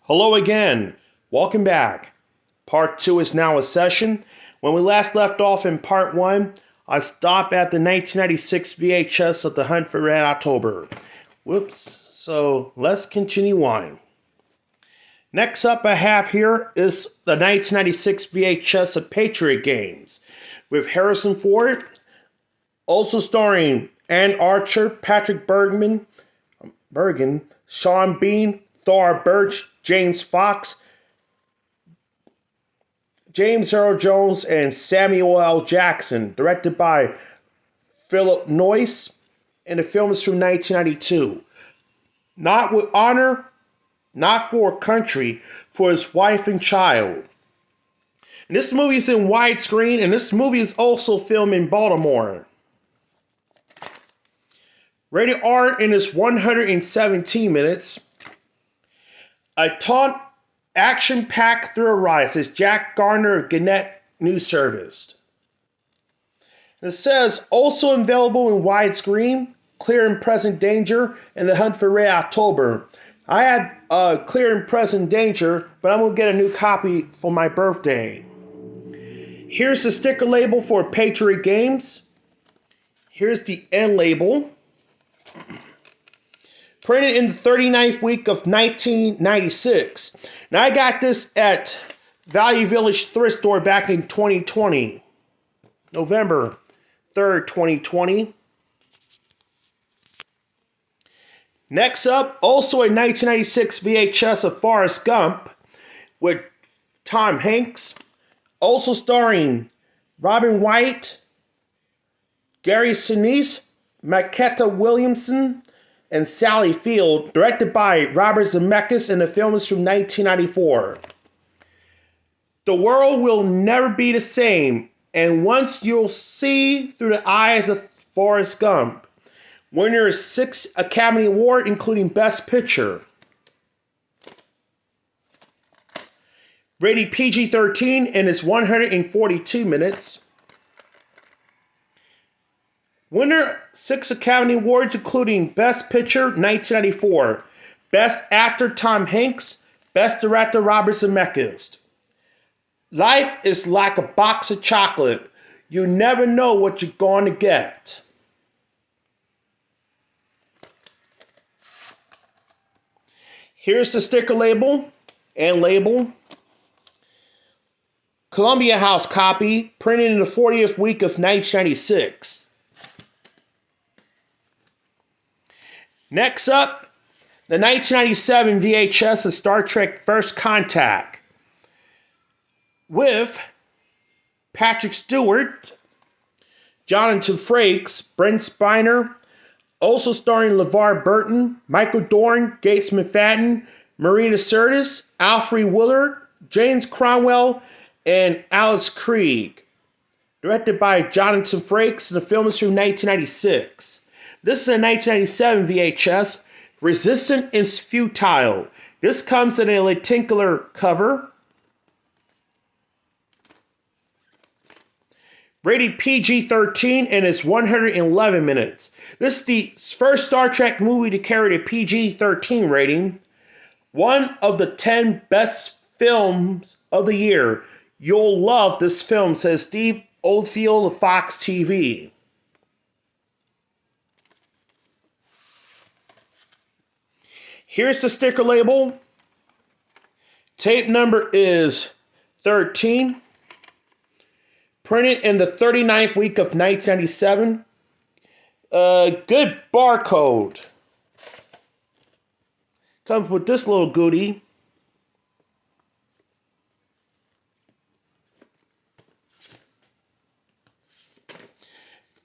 Hello again. Welcome back. Part 2 is now in session. When we last left off in Part 1, I stopped at the 1996 VHS of The Hunt for Red October. Whoops. So let's continue on. Next up I have here is the 1996 VHS of Patriot games with Harrison Ford, also starring Ann Archer, Patrick Bergen, Sean Bean, Thora Birch, James Fox, James Earl Jones, and Samuel L. Jackson, directed by Philip Noyce, and the film is from 1992. Not with honor, not for a country, for his wife and child. And this movie is in widescreen, and this movie is also filmed in Baltimore. Rated R in its 117 minutes. A taut, action-packed thrill ride, says Jack Garner of Gannett News Service. It says, also available in widescreen, Clear and Present Danger, and The Hunt for Red October. I had Clear and Present Danger, but I'm going to get a new copy for my birthday. Here's the sticker label for Patriot Games. Here's the end label. Printed in the 39th week of 1996. Now, I got this at Value Village Thrift Store back in 2020. November 3rd, 2020. Next up, also a 1996 VHS of Forrest Gump with Tom Hanks. Also starring Robin White, Gary Sinise, Maketa Williamson, and Sally Field, directed by Robert Zemeckis, and the film is from 1994. The world will never be the same, and once you'll see through the eyes of Forrest Gump. Winner is 6 Academy Award, including Best Picture. Rated PG-13 and is 142 minutes. Winner 6 Academy Awards, including Best Picture, 1994. Best Actor, Tom Hanks. Best Director, Robert Zemeckis. Life is like a box of chocolate. You never know what you're going to get. Here's the sticker label and label. Columbia House copy, printed in the 40th week of 1996. Next up, the 1997 VHS of Star Trek First Contact with Patrick Stewart, Jonathan Frakes, Brent Spiner, also starring LeVar Burton, Michael Dorn, Gates McFadden, Marina Sirtis, Alfred Willard, James Cromwell, and Alice Krieg. Directed by Jonathan Frakes, and the film is from 1996. This is a 1997 VHS. Resistant is Futile. This comes in a lenticular cover. Rated PG-13 and it's 111 minutes. This is the first Star Trek movie to carry the PG-13 rating. One of the 10 best films of the year. You'll love this film, says Steve Oldfield of Fox TV. Here's the sticker label. Tape number is 13. Printed in the 39th week of 1997. Good barcode. Comes with this little goodie.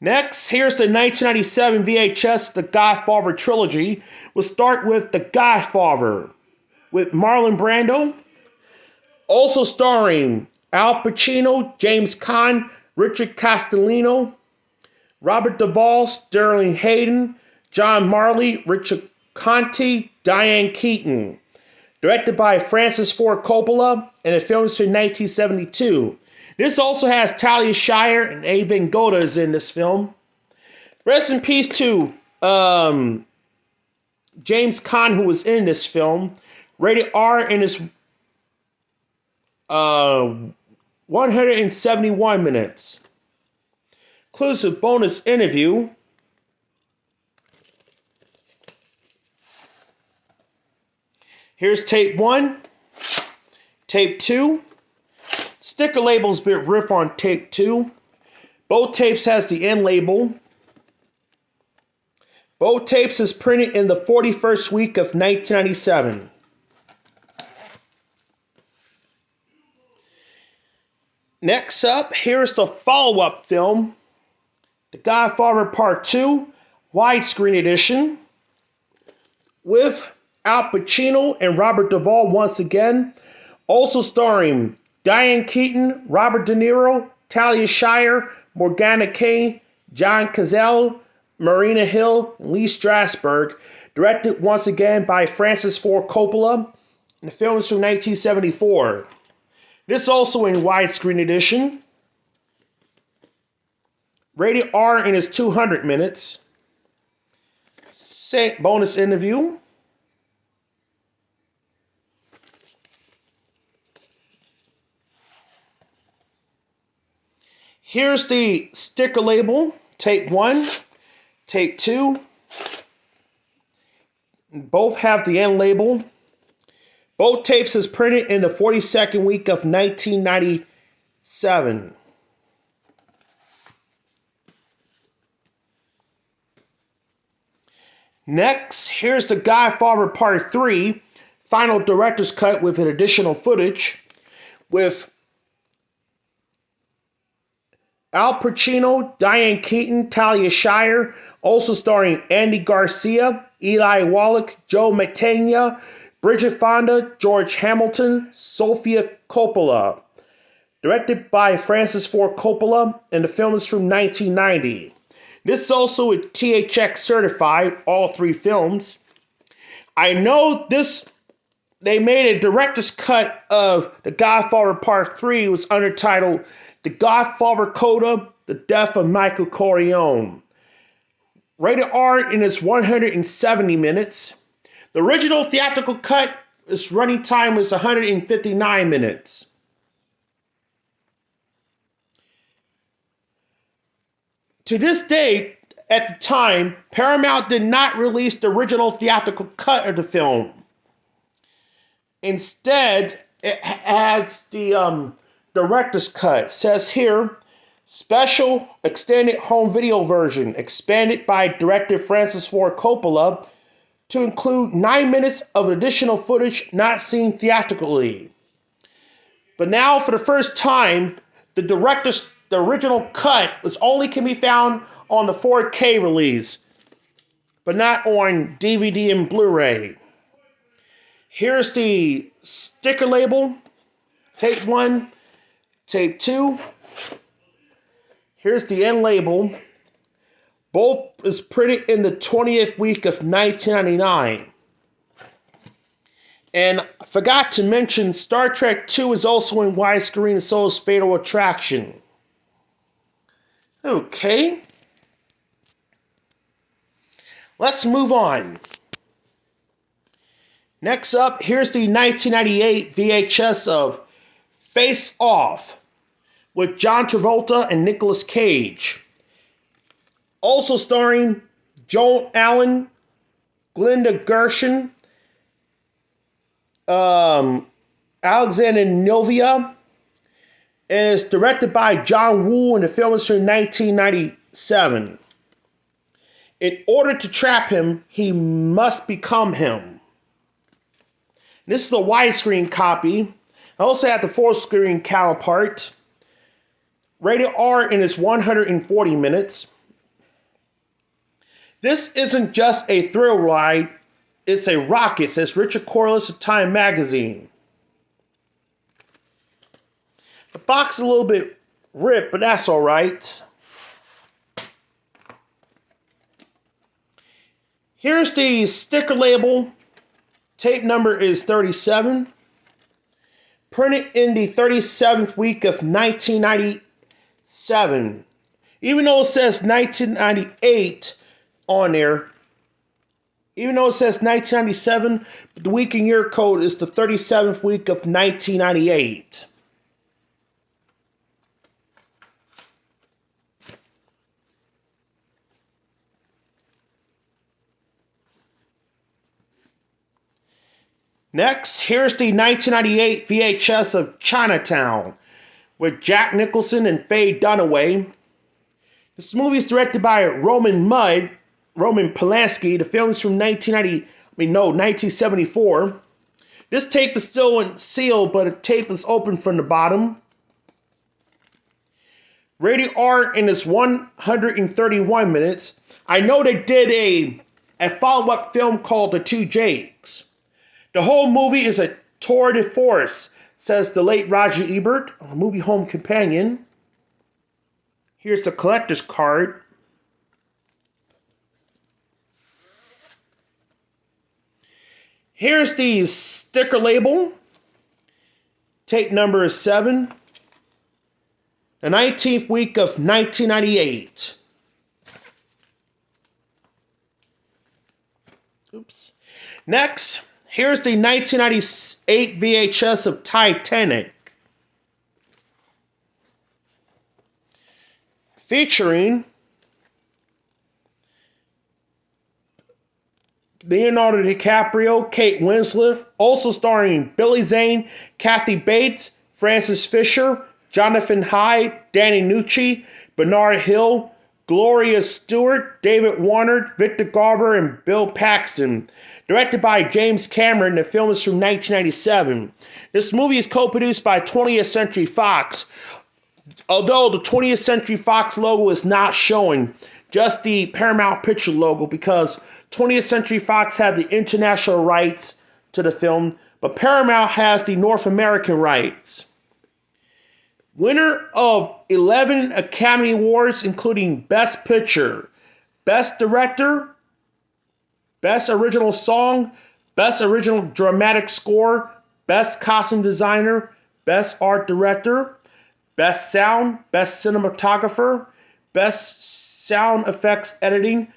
Next, here's the 1997 VHS, The Godfather trilogy. We'll start with The Godfather with Marlon Brando. Also starring Al Pacino, James Caan, Richard Castellano, Robert Duvall, Sterling Hayden, John Marley, Richard Conte, Diane Keaton. Directed by Francis Ford Coppola, and the film is from 1972. This also has Talia Shire and Abe Vigoda is in this film. Rest in peace to James Caan, who was in this film. Rated R and is 171 minutes. Inclusive bonus interview. Here's tape 1, tape 2. Sticker label's bit ripped on tape 2. Both tapes has the end label. Both tapes is printed in the 41st week of 1997. Next up, here's the follow-up film, The Godfather Part 2, widescreen edition, with Al Pacino and Robert Duvall once again, also starring Diane Keaton, Robert De Niro, Talia Shire, Morgana Kane, John Cazale, Marina Hill, and Lee Strasberg, directed once again by Francis Ford Coppola, and the film is from 1974. This also in widescreen edition. Rated R and is 200 minutes. Bonus interview. Here's the sticker label. Tape 1, tape 2. Both have the end label. Both tapes is printed in the 42nd week of 1997. Next, here's The Godfather Part 3, final director's cut with an additional footage, with Al Pacino, Diane Keaton, Talia Shire, also starring Andy Garcia, Eli Wallach, Joe Mantegna, Bridget Fonda, George Hamilton, Sofia Coppola. Directed by Francis Ford Coppola, and the film is from 1990. This is also a THX certified, all 3 films. I know they made a director's cut of The Godfather Part 3. It was undertitled The Godfather Coda, The Death of Michael Corleone. Rated R and it's 170 minutes. The original theatrical cut, its running time was 159 minutes. To this day, at the time, Paramount did not release the original theatrical cut of the film. Instead, it has the director's cut. It says here, special extended home video version, expanded by director Francis Ford Coppola to include 9 minutes of additional footage not seen theatrically. But now, for the first time, the original cut can be found on the 4K release, but not on DVD and Blu-ray. Here's the sticker label, tape 1, tape 2. Here's the end label. Both is printed in the 20th week of 1999. And I forgot to mention, Star Trek 2 is also in widescreen, and so is Fatal Attraction. Okay. Let's move on. Next up, here's the 1998 VHS of Face Off with John Travolta and Nicolas Cage. Also starring Joan Allen, Glenda Gershon, Alexander Novia, and it's directed by John Woo, and the film is from 1997. In order to trap him, he must become him. This is a widescreen copy. I also have the full screen counterpart. Rated R and it's 140 minutes. This isn't just a thrill ride, it's a rocket, says Richard Corliss of Time magazine. The box is a little bit ripped, but that's alright. Here's the sticker label. Tape number is 37. Printed in the 37th week of 1997. Even though it says 1998 on there, Even though it says 1997, but the week and year code is the 37th week of 1998. Next, here's the 1998 VHS of Chinatown with Jack Nicholson and Faye Dunaway. This movie is directed by Roman Polanski. The film is from 1974. This tape is still sealed, but the tape is open from the bottom. Rated R and it's 131 minutes. I know they did a follow-up film called The Two Jakes. The whole movie is a tour de force, says the late Roger Ebert, a movie home companion. Here's the collector's card. Here's the sticker label. Tape number is 7. The 19th week of 1998. Oops. Next. Here's the 1998 VHS of Titanic, featuring Leonardo DiCaprio, Kate Winslet, also starring Billy Zane, Kathy Bates, Francis Fisher, Jonathan Hyde, Danny Nucci, Bernard Hill, Gloria Stewart, David Warner, Victor Garber, and Bill Paxton. Directed by James Cameron, the film is from 1997. This movie is co-produced by 20th Century Fox, although the 20th Century Fox logo is not showing, just the Paramount Picture logo, because 20th Century Fox had the international rights to the film, but Paramount has the North American rights. Winner of 11 Academy Awards, including Best Picture, Best Director, Best Original Song, Best Original Dramatic Score, Best Costume Designer, Best Art Director, Best Sound, Best Cinematographer, Best Sound Effects Editing,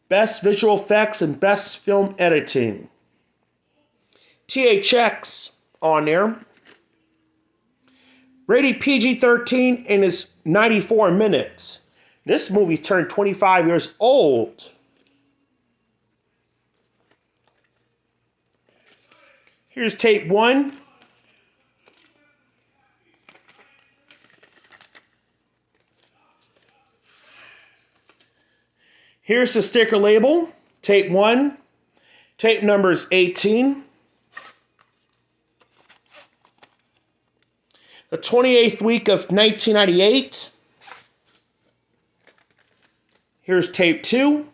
Best Visual Effects, and Best Film Editing. THX on there. Rated PG-13 and is 94 minutes. This movie turned 25 years old. Here's tape 1. Here's the sticker label. Tape 1. Tape number is 18. The 28th week of 1998. Here's tape 2.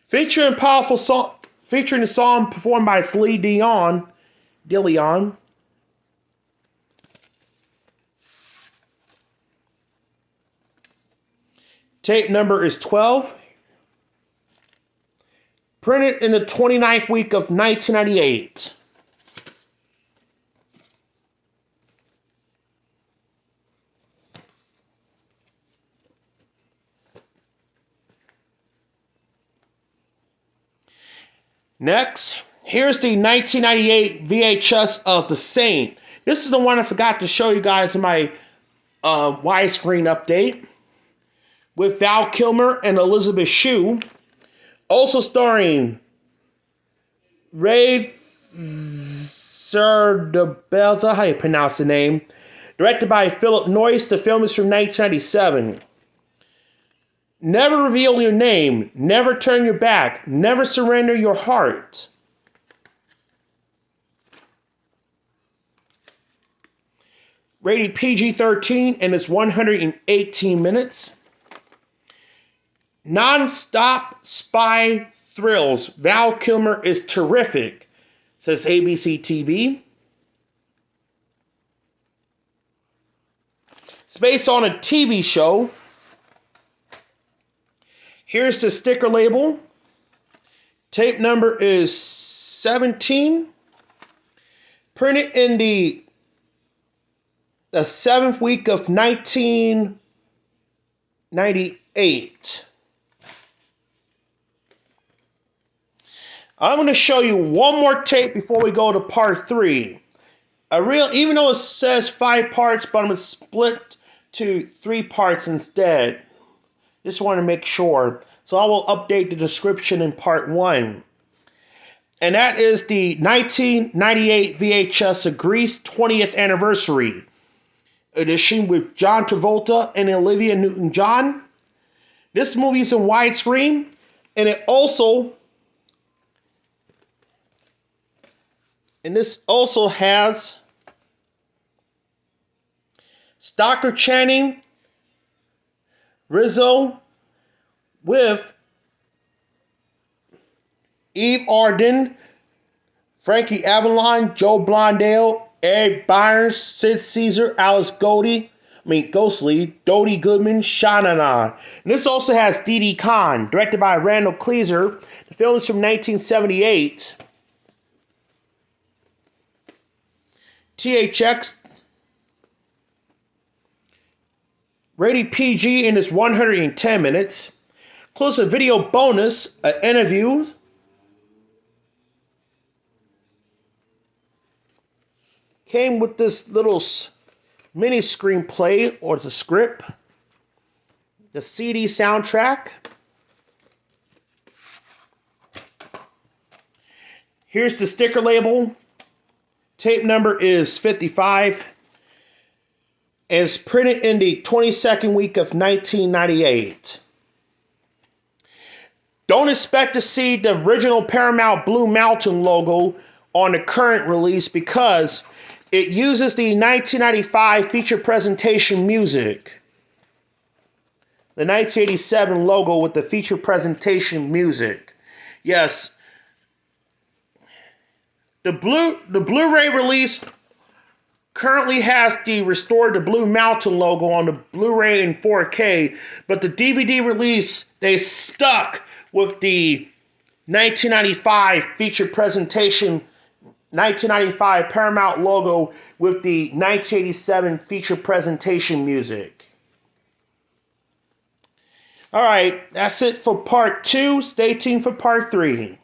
Featuring a song performed by Celine Dion. Tape number is 12. Printed in the 29th week of 1998. Next, here's the 1998 VHS of The Saint. This is the one I forgot to show you guys in my widescreen update. With Val Kilmer and Elizabeth Shue. Also starring Ray Sardabelza, how you pronounce the name. Directed by Philip Noyce. The film is from 1997. Never reveal your name. Never turn your back. Never surrender your heart. Rated PG-13 and it's 118 minutes. Non-stop spy thrills. Val Kilmer is terrific, says ABC TV. It's based on a TV show. Here's the sticker label. Tape number is 17. Printed in the 7th week of 1998. 1998. I'm going to show you one more tape before we go to part 3. Even though it says 5 parts, but I'm going to split to 3 parts instead. Just want to make sure. So I will update the description in part 1. And that is the 1998 VHS of Grease 20th Anniversary edition with John Travolta and Olivia Newton-John. This movie is in widescreen, and this also has Stockard Channing, Rizzo, with Eve Arden, Frankie Avalon, Joe Blondell, Ed Byers, Sid Caesar, Alice Ghostley, Dodie Goodman, Sha-Na-Na. And this also has Didi Khan, directed by Randall Kleiser. The film is from 1978. THX, rated PG, and is 110 minutes. Exclusive video bonus, an interview. Came with this little mini screenplay or the script, the CD soundtrack. Here's the sticker label. Tape number is 55. And it's printed in the 22nd week of 1998. Don't expect to see the original Paramount Blue Mountain logo on the current release because it uses the 1995 feature presentation music. The 1987 logo with the feature presentation music. Yes. The Blu-ray release currently has the restored the Blue Mountain logo on the Blu-ray in 4K, but the DVD release, they stuck with the 1995 feature presentation 1995 Paramount logo with the 1987 feature presentation music. Alright, that's it for part 2. Stay tuned for part 3.